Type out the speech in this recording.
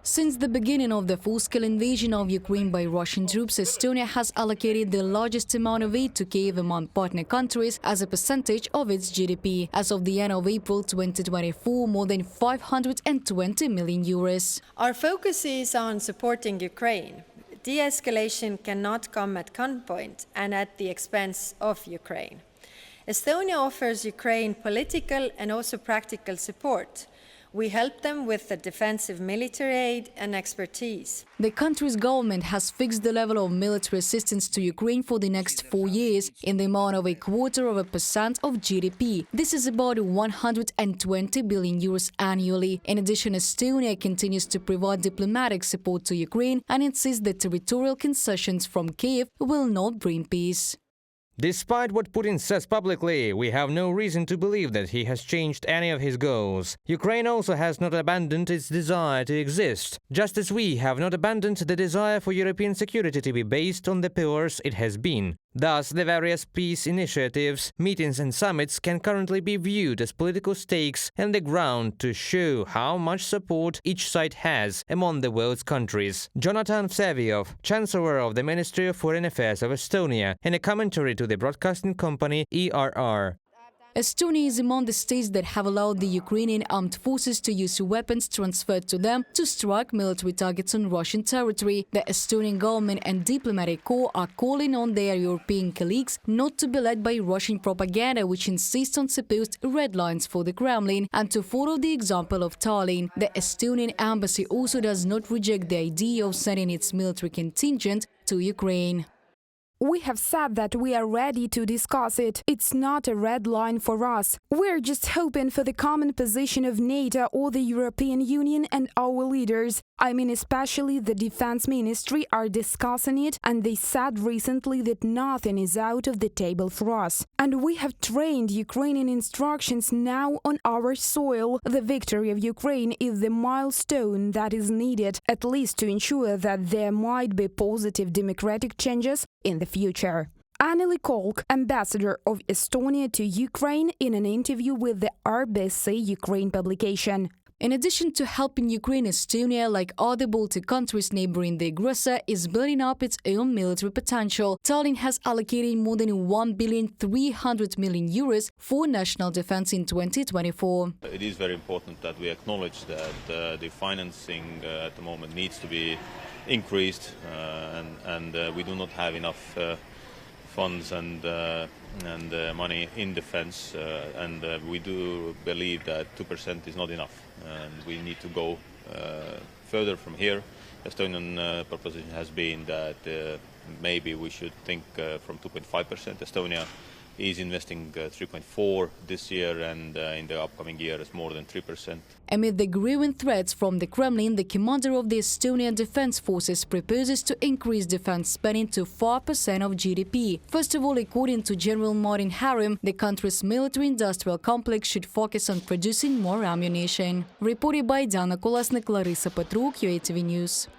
Since the beginning of the full-scale invasion of Ukraine by Russian troops, Estonia has allocated the largest amount of aid to Kiev among partner countries as a percentage of its GDP. As of the end of April 2024, more than 520 million euros. Our focus is on supporting Ukraine. De-escalation cannot come at gunpoint and at the expense of Ukraine. Estonia offers Ukraine political and also practical support. We help them with the defensive military aid and expertise. The country's government has fixed the level of military assistance to Ukraine for the next 4 years in the amount of 0.25% of GDP. This is about 120 billion euros annually. In addition, Estonia continues to provide diplomatic support to Ukraine and insists that territorial concessions from Kiev will not bring peace. Despite what Putin says publicly, we have no reason to believe that he has changed any of his goals. Ukraine also has not abandoned its desire to exist, just as we have not abandoned the desire for European security to be based on the pillars it has been. Thus, the various peace initiatives, meetings and summits can currently be viewed as political stakes and the ground to show how much support each side has among the world's countries. Jonathan Vseviov, Chancellor of the Ministry of Foreign Affairs of Estonia, in a commentary to the broadcasting company ERR. Estonia is among the states that have allowed the Ukrainian armed forces to use weapons transferred to them to strike military targets on Russian territory. The Estonian government and diplomatic corps are calling on their European colleagues not to be led by Russian propaganda, which insists on supposed red lines for the Kremlin, and to follow the example of Tallinn. The Estonian embassy also does not reject the idea of sending its military contingent to Ukraine. We have said that we are ready to discuss it. It's not a red line for us. We're just hoping for the common position of NATO or the European Union and our leaders. I mean, especially the Defense Ministry are discussing it, and they said recently that nothing is out of the table for us. And we have trained Ukrainian instructions now on our soil. The victory of Ukraine is the milestone that is needed, at least to ensure that there might be positive democratic changes in the future. Anneli Kolk, ambassador of Estonia to Ukraine, in an interview with the RBC Ukraine publication. In addition to helping Ukraine, Estonia, like other Baltic countries neighboring the aggressor, is building up its own military potential. Tallinn has allocated more than 1,300 million euros for national defense in 2024. It is very important that we acknowledge that the financing at the moment needs to be increased, and we do not have enough funds and money in defense, and we do believe that 2% is not enough, and we need to go further from here. Estonian proposition has been that maybe we should think from 2.5%. Estonia is investing 3.4% this year, and in the upcoming year is more than 3%. Amid the growing threats from the Kremlin, the commander of the Estonian Defense Forces proposes to increase defense spending to 4% of GDP. First of all, according to General Martin Harim, the country's military-industrial complex should focus on producing more ammunition. Reported by Diana Kolasnik, Larissa Petruk, UATV News.